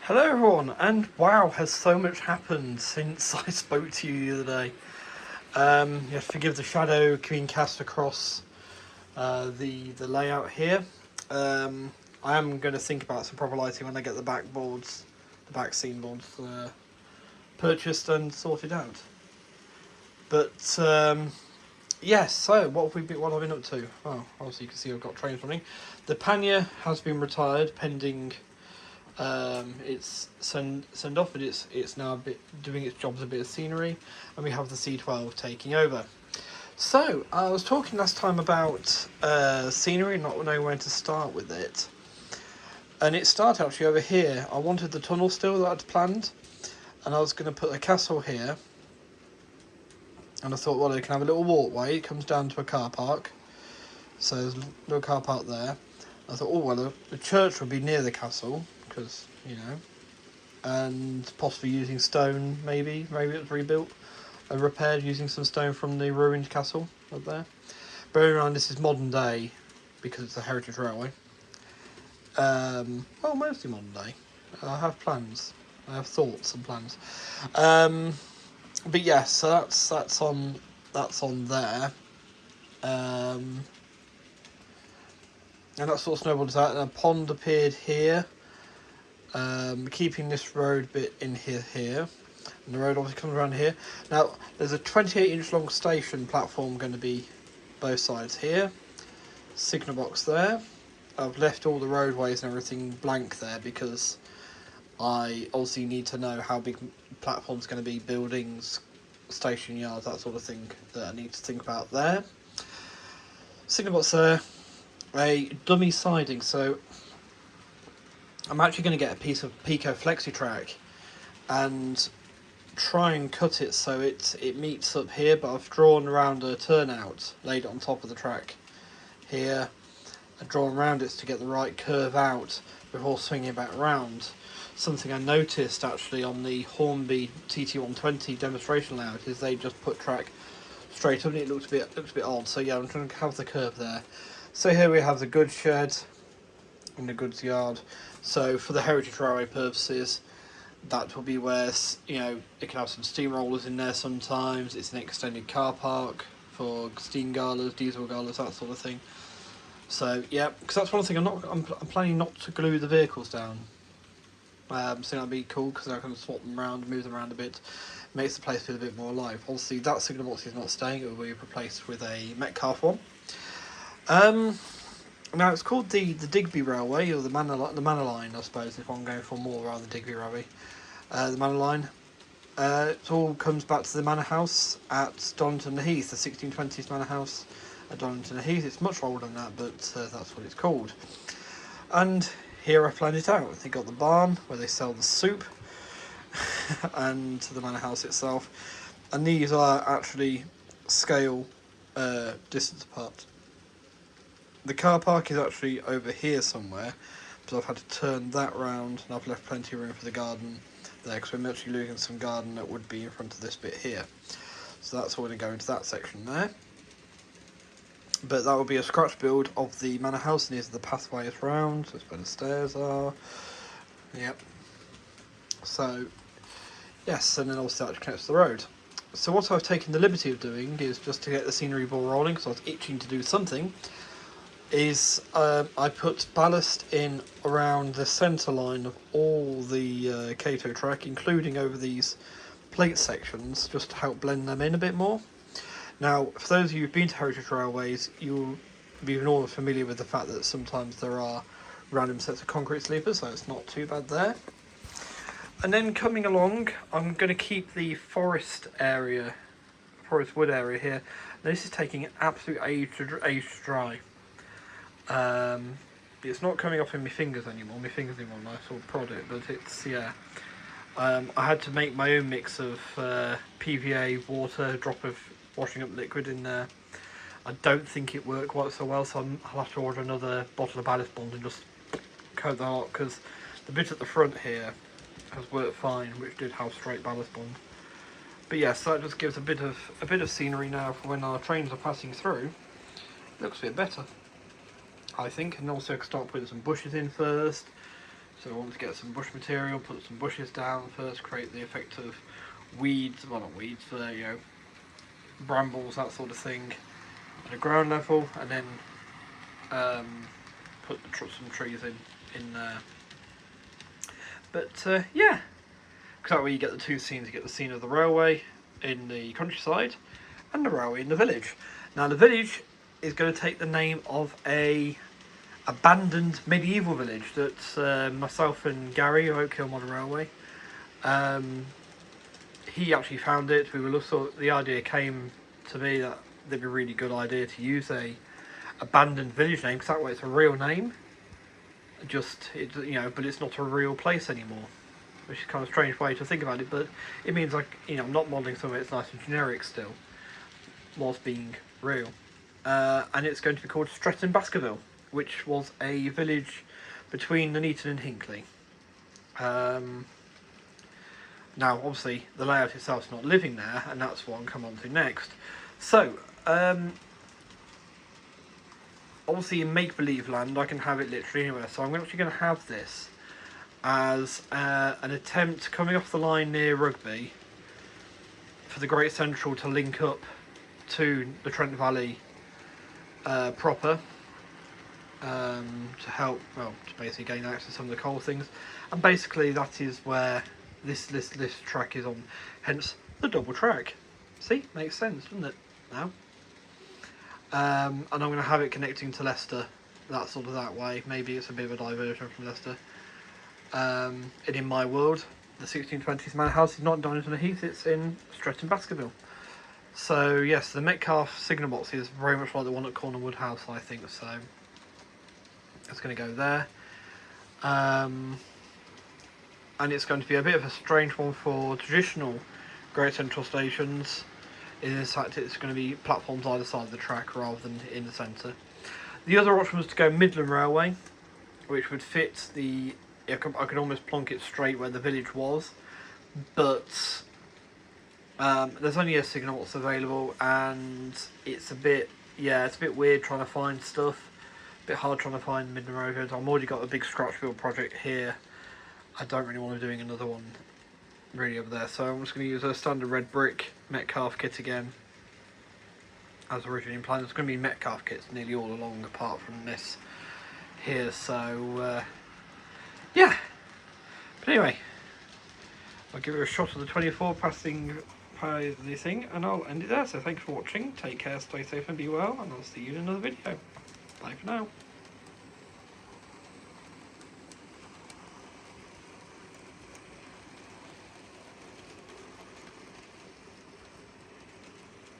Hello everyone, and wow, has so much happened since I spoke to you the other day. You have to forgive the shadow being cast across the layout here. I am going to think about some proper lighting when I get the back boards, the back scene boards purchased and sorted out. But yes, so what have I been up to? Well, obviously you can see I've got trains running. The Panya has been retired pending its send off, but it's now a bit doing its job as a bit of scenery, and we have the C12 taking over. So I was talking last time about scenery, not knowing where to start with it, and it started actually over here. I wanted the tunnel still that I'd planned, and I was going to put a castle here, and I thought, well, it can have a little walkway. It comes down to a car park, so there's a little car park there. I thought, oh well, the church would be near the castle because and possibly using stone. Maybe it was rebuilt, repaired using some stone from the ruined castle up there. Bearing in mind this is modern day because it's a heritage railway. Well, mostly modern day. I have plans. I have thoughts and plans. But yes, so that's on there. And that sort of snowballed out, and a pond appeared here, keeping this road bit in here. And the road obviously comes around here. Now, there's a 28-inch long station platform going to be both sides here. Signal box there. I've left all the roadways and everything blank there because I obviously need to know how big platform's going to be, buildings, station yards, that sort of thing that I need to think about there. Signal box there. A dummy siding, so I'm actually going to get a piece of Pico Flexi-Track and try and cut it so it meets up here, but I've drawn around a turnout, laid it on top of the track here, and drawn around it to get the right curve out before swinging it back round. Something I noticed actually on the Hornby TT120 demonstration layout is they just put track straight up and it looks a bit odd, so yeah, I'm trying to have the curve there. So here we have the goods shed and the goods yard. So for the heritage railway purposes, that will be where, it can have some steamrollers in there sometimes. It's an extended car park for steam galas, diesel galas, that sort of thing. So yeah, because that's one thing I'm planning not to glue the vehicles down. So that'd be cool because I can swap them around, move them around a bit, makes the place feel a bit more alive. Obviously that signal box is not staying; it will be replaced with a Metcalfe one. Now it's called the Digby Railway, or the Manor Line, I suppose, if I'm going for more rather than Digby Railway. The Manor Line. It all comes back to the Manor House at Donington Heath, the 1620s Manor House at Donington Heath. It's much older than that, but that's what it's called. And here I planned it out. They got the barn where they sell the soup, and the Manor House itself. And these are actually scale distance apart. The car park is actually over here somewhere, but I've had to turn that round, and I've left plenty of room for the garden there, because I'm actually losing some garden that would be in front of this bit here. So that's all going to go into that section there. But that will be a scratch build of the manor house, and these are the pathways round, so that's where the stairs are. Yep. So, yes, and then obviously that connects to the road. So what I've taken the liberty of doing is, just to get the scenery ball rolling, because I was itching to do something, is I put ballast in around the centre line of all the Cato track, including over these plate sections, just to help blend them in a bit more. Now, for those of you who've been to Heritage Railways, you'll be more familiar with the fact that sometimes there are random sets of concrete sleepers, so it's not too bad there. And then coming along, I'm going to keep the forest wood area here. Now, this is taking an absolute age to dry. It's not coming off in my fingers anymore. My fingers didn't want a nice little prod it, but it's, yeah. I had to make my own mix of PVA, water, a drop of washing up liquid in there. I don't think it worked quite so well, so I'll have to order another bottle of ballast bond and just coat that up, because the bit at the front here has worked fine, which did have straight ballast bond. But yes, that just gives a bit of scenery now for when our trains are passing through. It looks a bit better, I think, and also I can start putting some bushes in first, So I want to get some bush material, put some bushes down first, create the effect of weeds, well not weeds, but you know, brambles, that sort of thing, at a ground level, and then put some trees in there. But yeah, because that way you get the two scenes. You get the scene of the railway in the countryside, and the railway in the village. Now the village is going to take the name of a abandoned medieval village that myself and Gary, who Oak Hill Modern Railway, he actually found it. We were also, the idea came to me that it'd be a really good idea to use a abandoned village name, because that way it's a real name. Just you know, but it's not a real place anymore, which is kind of a strange way to think about it. But it means, like, you know, I'm not modelling something that's nice and generic still, whilst being real. And it's going to be called Stretton Baskerville, which was a village between Nuneaton and Hinckley. Now, obviously, the layout itself is not living there, and that's what I'll come on to next. So, obviously in make-believe land, I can have it literally anywhere. So I'm actually going to have this as an attempt coming off the line near Rugby for the Great Central to link up to the Trent Valley proper, to help, well, to basically gain access to some of the coal things. And basically that is where this track is on, hence the double track. See, makes sense, doesn't it, now? And I'm going to have it connecting to Leicester, that sort of that way. Maybe it's a bit of a diversion from Leicester. And in my world, the 1620s manor house is not in Donington Heath, it's in Stretton Baskerville. So yes, the Metcalfe signal box is very much like the one at Cornwood House, I think, so it's going to go there. And it's going to be a bit of a strange one for traditional Great Central stations. In fact, it's going to be platforms either side of the track rather than in the centre. The other option was to go Midland Railway, which would fit the... I could almost plonk it straight where the village was, but there's only a signal box available, and it's a bit weird trying to find stuff. A bit hard trying to find Midland Railroad. I've already got a big scratch build project here. I don't really want to be doing another one really over there, so I'm just going to use a standard red brick Metcalfe kit again, as originally planned. It's going to be Metcalfe kits nearly all along, apart from this here. So yeah. But anyway, I'll give it a shot of the 24 passing by the thing, and I'll end it there. So thanks for watching. Take care, stay safe, and be well, and I'll see you in another video. Bye for now.